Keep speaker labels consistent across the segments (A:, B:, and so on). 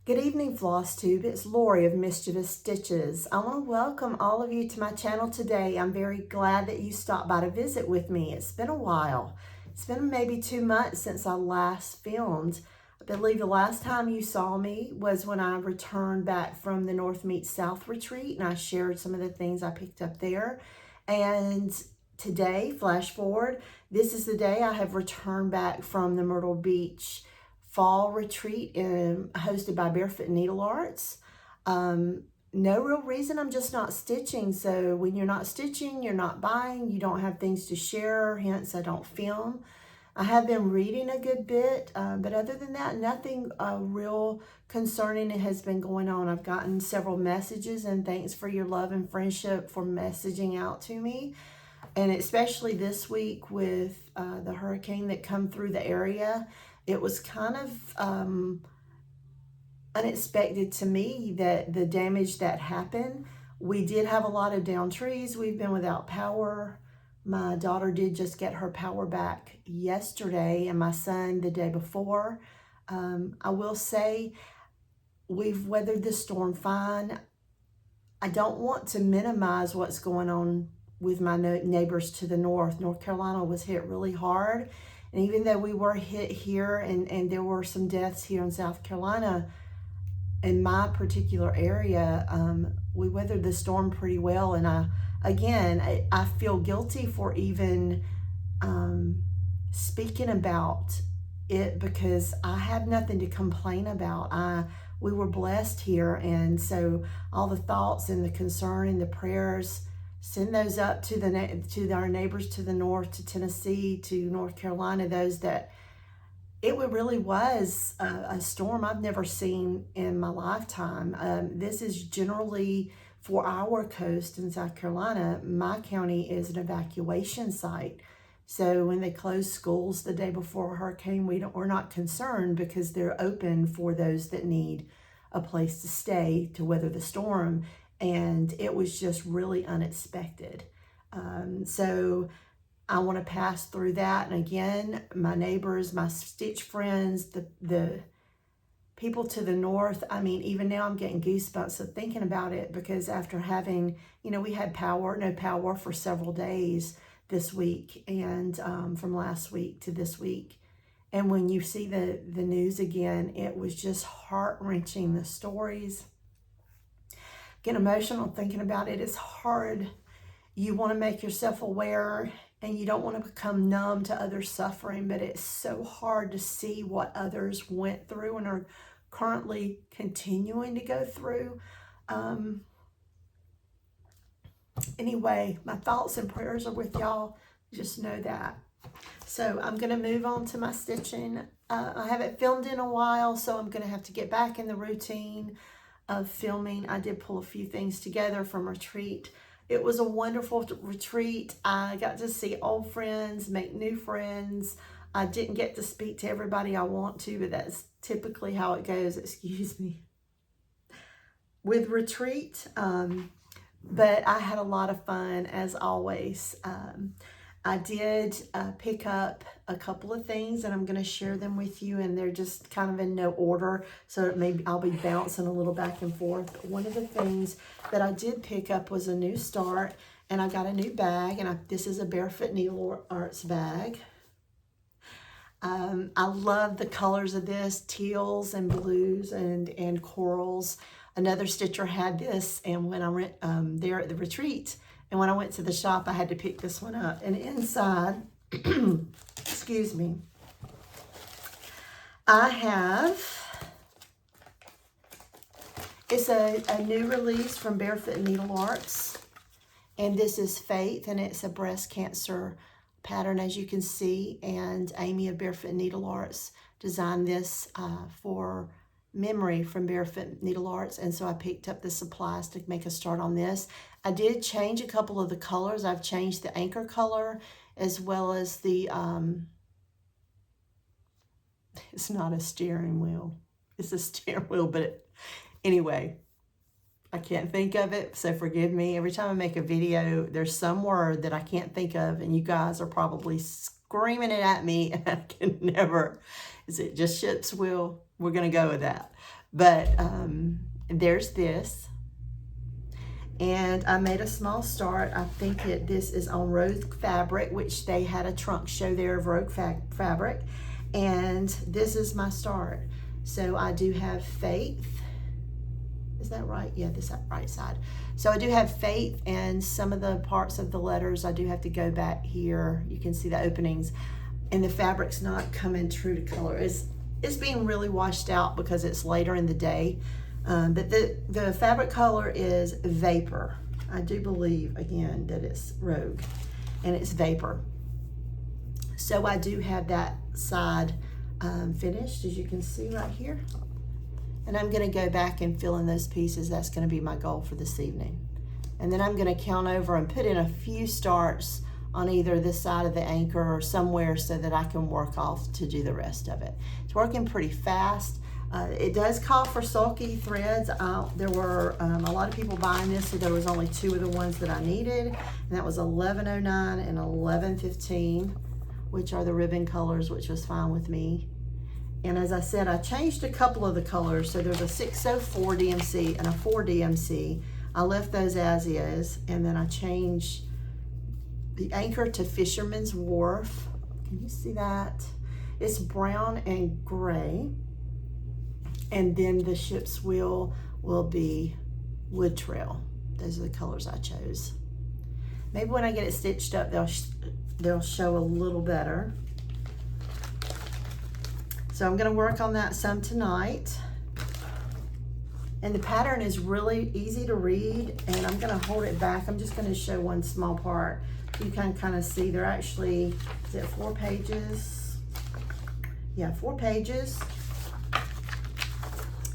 A: Good evening, Flosstube. It's Lori of Mischievous Stitches. I want to welcome all of you to my channel today. I'm very glad that you stopped by to visit with me. It's been a while. It's been maybe 2 months since I last filmed. I believe the last time you saw me was when I returned back from the North Meets South retreat, and I shared some of the things I picked up there. And today, flash forward, this is the day I have returned back from the Myrtle Beach fall retreat hosted by Barefoot Needlearts. No real reason, I'm just not stitching. So when you're not stitching, you're not buying, you don't have things to share, hence I don't film. I have been reading a good bit, but other than that, nothing real concerning has been going on. I've gotten several messages, and thanks for your love and friendship for messaging out to me. And especially this week with the hurricane that come through the area, it was kind of unexpected to me that the damage that happened. We did have a lot of downed trees. We've been without power. My daughter did just get her power back yesterday, and my son the day before. I will say we've weathered the storm fine. I don't want to minimize what's going on with my neighbors to the north. North Carolina was hit really hard. And even though we were hit here and there were some deaths here in South Carolina, in my particular area, we weathered the storm pretty well. And I feel guilty for even speaking about it because I have nothing to complain about. We were blessed here. And so all the thoughts and the concern and the prayers, send those up to our neighbors to the north, to Tennessee, to North Carolina, those that it really was a storm I've never seen in my lifetime. This is generally for our coast in South Carolina. My county is an evacuation site. So when they close schools the day before a hurricane, we're not concerned because they're open for those that need a place to stay to weather the storm. And it was just really unexpected. So I want to pass through that. And again, my neighbors, my stitch friends, the people to the north, I mean, even now I'm getting goosebumps of thinking about it because after having, we had no power for several days this week and from last week to this week. And when you see the news again, it was just heart-wrenching, the stories. Get emotional thinking about it. It's hard. You want to make yourself aware and you don't want to become numb to others' suffering, but it's so hard to see what others went through and are currently continuing to go through. Anyway, my thoughts and prayers are with y'all. Just know that. So I'm going to move on to my stitching. I haven't filmed in a while, so I'm going to have to get back in the routine of filming. I did pull a few things together from retreat. It was a wonderful retreat. I got to see old friends, make new friends. I didn't get to speak to everybody I want to, but that's typically how it goes, excuse me, with retreat. But I had a lot of fun as always. I did pick up a couple of things and I'm going to share them with you, and they're just kind of in no order, so maybe I'll be bouncing a little back and forth. One of the things that I did pick up was a new start, and I got a new bag, and this is a Barefoot Needlearts bag. I love the colors of this, teals and blues and corals. Another stitcher had this, and when I went there at the retreat, and when I went to the shop, I had to pick this one up. And inside, excuse me, I have, it's a new release from Barefoot Needlearts. And this is Faith, and it's a breast cancer pattern, as you can see. And Amy of Barefoot Needlearts designed this for memory from Barefoot Needlearts, and so I picked up the supplies to make a start on this. I did change a couple of the colors. I've changed the anchor color as well as the, it's not a steering wheel. It's a steering wheel, but anyway, I can't think of it, so forgive me. Every time I make a video, there's some word that I can't think of, and you guys are probably screaming it at me, and I can never. Is it just ship's wheel? We're going to go with that. But there's this. And I made a small start. I think this is on Rogue Fabric, which they had a trunk show there of Rogue Fabric. And this is my start. So I do have Faith. Is that right? Yeah, this is that right side. So I do have Faith, and some of the parts of the letters I do have to go back here. You can see the openings, and the fabric's not coming true to color. It's being really washed out because it's later in the day. But the fabric color is Vapor. I do believe, again, that it's Rogue, and it's Vapor. So I do have that side finished, as you can see right here. And I'm gonna go back and fill in those pieces. That's gonna be my goal for this evening. And then I'm gonna count over and put in a few starts on either this side of the anchor or somewhere so that I can work off to do the rest of it. It's working pretty fast. It does call for sulky threads. There were a lot of people buying this, so there was only 2 of the ones that I needed, and that was 1109 and 1115, which are the ribbon colors, which was fine with me. And as I said, I changed a couple of the colors. So there's a 604 DMC and a 4 DMC. I left those as is, and then I changed the anchor to Fisherman's Wharf. Can you see that? It's brown and gray. And then the ship's wheel will be Wood Trail. Those are the colors I chose. Maybe when I get it stitched up, they'll show a little better. So I'm gonna work on that some tonight. And the pattern is really easy to read, and I'm gonna hold it back. I'm just gonna show one small part. You can kind of see they're actually, is it 4 pages? Yeah, 4 pages.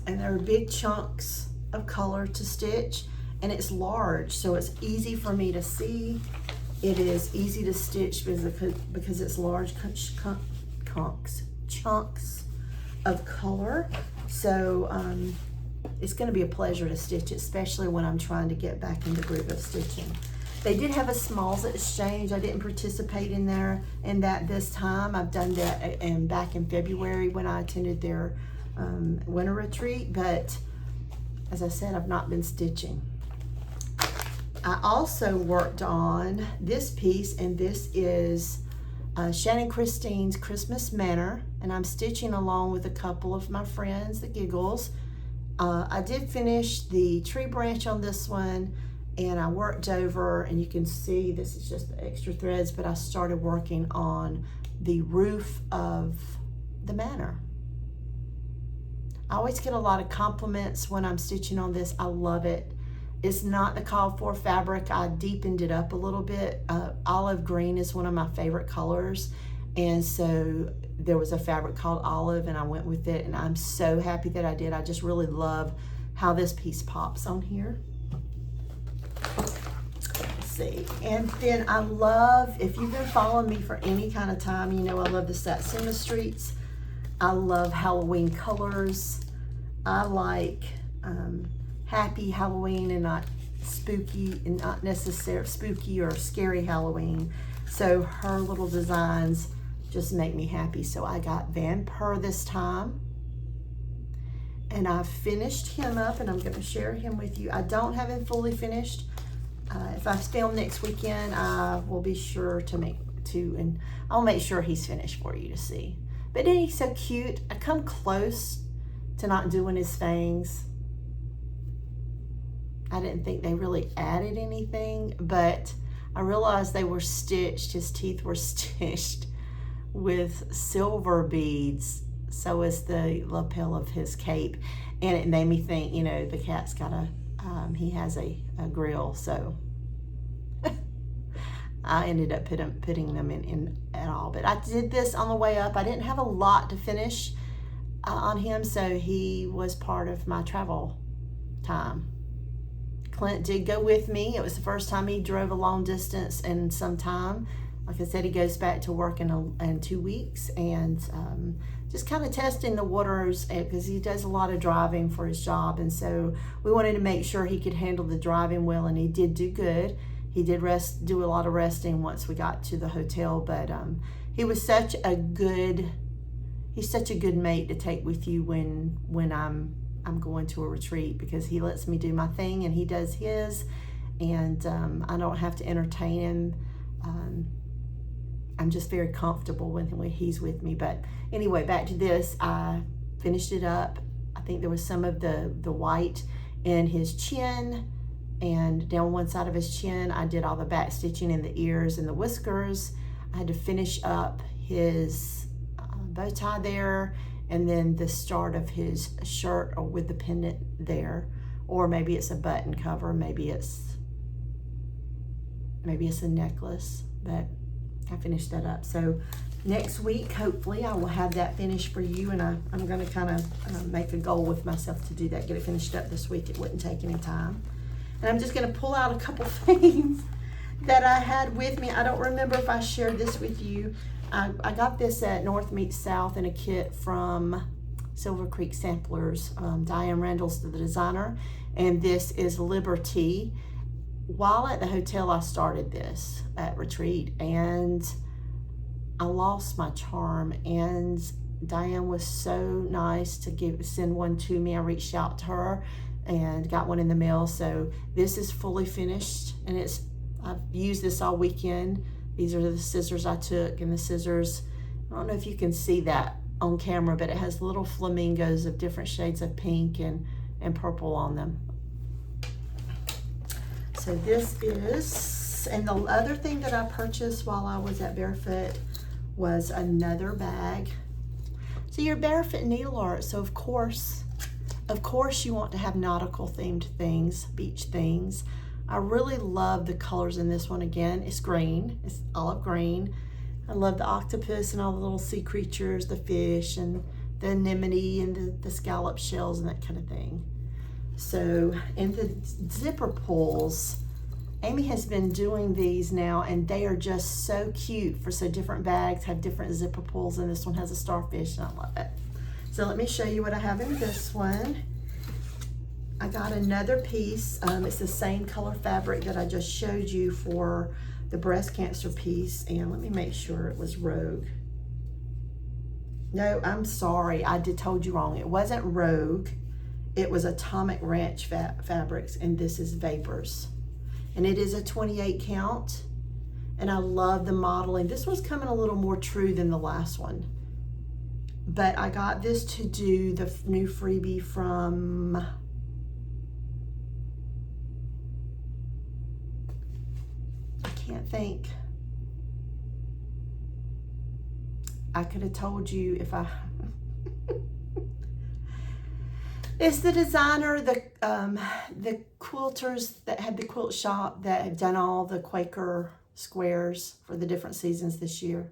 A: And there are big chunks of color to stitch, and it's large, so it's easy for me to see. It is easy to stitch because it's large chunks of color. So it's going to be a pleasure to stitch, especially when I'm trying to get back in the groove of stitching. They did have a smalls exchange. I didn't participate in that this time. I've done that back in February when I attended their winter retreat, but as I said, I've not been stitching. I also worked on this piece, and this is Shannon Christine's Christmas Manor, and I'm stitching along with a couple of my friends, the Giggles. I did finish the tree branch on this one, and I worked over, and you can see this is just the extra threads, but I started working on the roof of the manor. I always get a lot of compliments when I'm stitching on this. I love it. It's not the called for fabric. I deepened it up a little bit. Olive green is one of my favorite colors, and so there was a fabric called Olive, and I went with it, and I'm so happy that I did. I just really love how this piece pops on here. Let's see. And then I love, if you've been following me for any kind of time, you know I love the Satsuma streets. I love Halloween colors. I like happy Halloween and not spooky, and not necessarily spooky or scary Halloween. So her little designs just make me happy. So I got Vam-Purr this time, and I finished him up, and I'm going to share him with you. I don't have him fully finished. If I film next weekend, I will be sure and I'll make sure he's finished for you to see. But then he's so cute. I come close to not doing his fangs. I didn't think they really added anything, but I realized they were stitched. His teeth were stitched with silver beads. So is the lapel of his cape. And it made me think, you know, the cat's got he has a grill. So I ended up putting them in at all. But I did this on the way up. I didn't have a lot to finish on him, so he was part of my travel time. Clint did go with me. It was the first time he drove a long distance in some time. Like I said, he goes back to work in 2 weeks, and just kind of testing the waters because he does a lot of driving for his job. And so we wanted to make sure he could handle the driving well, and he did do good. He did do a lot of resting once we got to the hotel, but he was he's such a good mate to take with you when I'm I'm going to a retreat, because he lets me do my thing and he does his, and I don't have to entertain him. I'm just very comfortable when he's with me. But anyway, back to this. I finished it up. I think there was some of the white in his chin and down one side of his chin. I did all the back stitching in the ears and the whiskers. I had to finish up his bow tie there, and then the start of his shirt or with the pendant there, or maybe it's a button cover, maybe it's a necklace, but I finished that up. So next week, hopefully, I will have that finished for you, and I'm going to kind of make a goal with myself to do that, get it finished up this week. It wouldn't take any time. And I'm just going to pull out a couple things that I had with me. I don't remember if I shared this with you. I got this at North Meets South in a kit from Silver Creek Samplers. Diane Randall's the designer, and this is Liberty. While at the hotel, I started this at retreat, and I lost my charm, and Diane was so nice to send one to me. I reached out to her and got one in the mail. So this is fully finished, and I've used this all weekend. These are the scissors I took, and the scissors, I don't know if you can see that on camera, but it has little flamingos of different shades of pink and purple on them. So this is, and the other thing that I purchased while I was at Barefoot was another bag. So you're Barefoot Needlearts, so of course you want to have nautical themed things, beach things. I really love the colors in this one. Again, it's green, it's olive green. I love the octopus and all the little sea creatures, the fish and the anemone and the scallop shells and that kind of thing. So, and the zipper pulls, Amy has been doing these now, and they are just so cute. So different bags have different zipper pulls, and this one has a starfish, and I love it. So let me show you what I have in this one. I got another piece. It's the same color fabric that I just showed you for the breast cancer piece, and let me make sure it was Rogue. No, I'm sorry, I told you wrong. It wasn't Rogue. It was Atomic Ranch Fabrics, and this is Vapors. And it is a 28 count, and I love the modeling. This one's coming a little more true than the last one. But I got this to do the new freebie from, I can't think. I could have told you if I... It's the designer, the quilters that had the quilt shop that have done all the Quaker squares for the different seasons this year.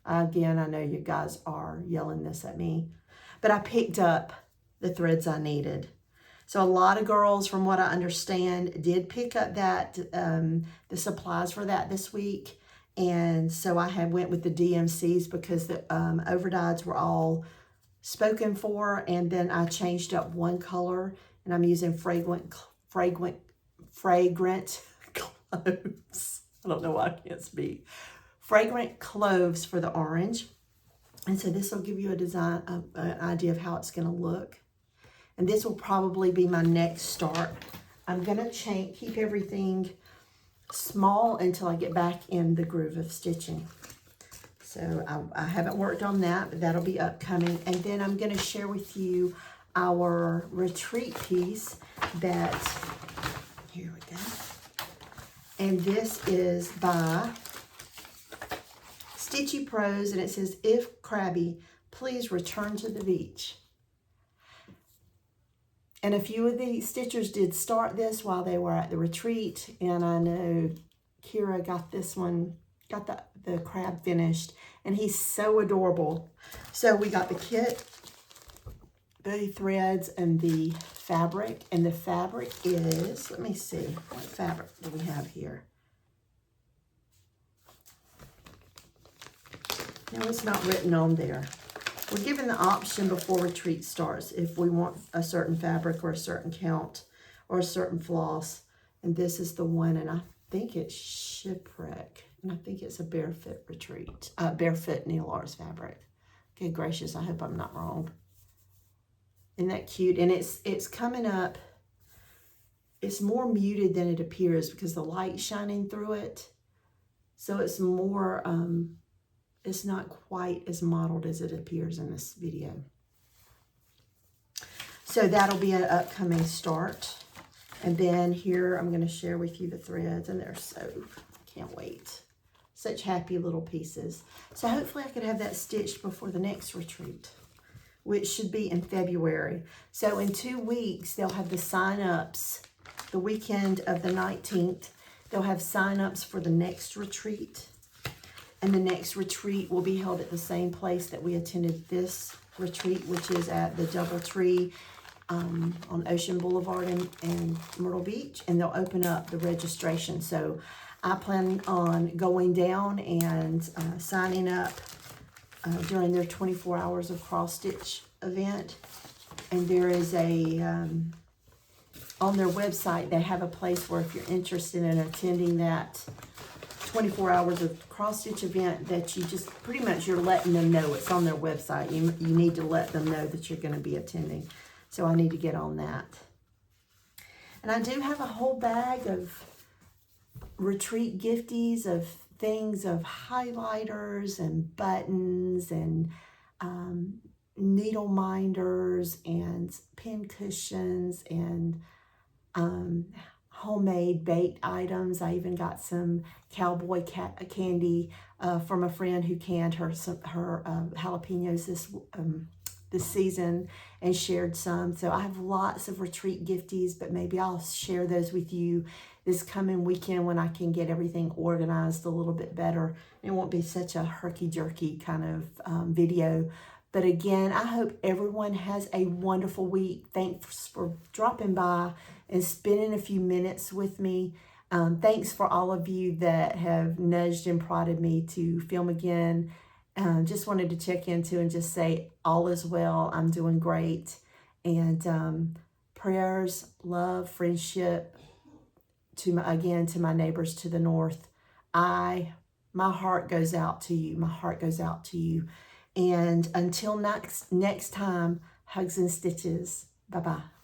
A: Again, I know you guys are yelling this at me, but I picked up the threads I needed. So a lot of girls, from what I understand, did pick up that the supplies for that this week. And so I went with the DMCs because the overdyes were all spoken for, and then I changed up one color, and I'm using fragrant cloves. I don't know why I can't speak. Fragrant cloves for the orange, and so this will give you a design, an idea of how it's going to look. And this will probably be my next start. I'm going to keep everything small until I get back in the groove of stitching. So I haven't worked on that, but that'll be upcoming. And then I'm going to share with you our retreat piece that, here we go. And this is by Stitchy Prose, and it says, "If Crabby, please return to the beach." And a few of the stitchers did start this while they were at the retreat, and I know Kira got this one, got the crab finished, and he's so adorable. So we got the kit, the threads, and the fabric. And the fabric is, let me see, what fabric do we have here? No, it's not written on there. We're given the option before retreat starts if we want a certain fabric or a certain count or a certain floss. And this is the one, and I think it's Shipwreck. And I think it's a Barefoot retreat, Barefoot Needlearts fabric. Good gracious, I hope I'm not wrong. Isn't that cute? And it's coming up. It's more muted than it appears because the light's shining through it. So it's more, it's not quite as mottled as it appears in this video. So that'll be an upcoming start. And then here I'm going to share with you the threads, and they're so, I can't wait. Such happy little pieces. So hopefully I could have that stitched before the next retreat, which should be in February. So in 2 weeks, they'll have the sign-ups. The weekend of the 19th, they'll have sign-ups for the next retreat. And the next retreat will be held at the same place that we attended this retreat, which is at the Doubletree on Ocean Boulevard in Myrtle Beach. And they'll open up the registration. So I plan on going down and signing up during their 24 hours of cross-stitch event. And there is a... on their website, they have a place where if you're interested in attending that 24 hours of cross-stitch event, that you just pretty much, you're letting them know. It's on their website. You need to let them know that you're going to be attending. So I need to get on that. And I do have a whole bag of retreat gifties, of things, of highlighters and buttons and needle minders and pin cushions and homemade baked items. I even got some cowboy candy from a friend who canned her jalapenos this season and shared some. So I have lots of retreat gifties, but maybe I'll share those with you this coming weekend when I can get everything organized a little bit better. It won't be such a herky-jerky kind of video. But again, I hope everyone has a wonderful week. Thanks for dropping by and spending a few minutes with me. Thanks for all of you that have nudged and prodded me to film again. Just wanted to check into and just say all is well. I'm doing great. And prayers, love, friendship to my neighbors to the north. My heart goes out to you. My heart goes out to you. And until next time, hugs and stitches. Bye-bye.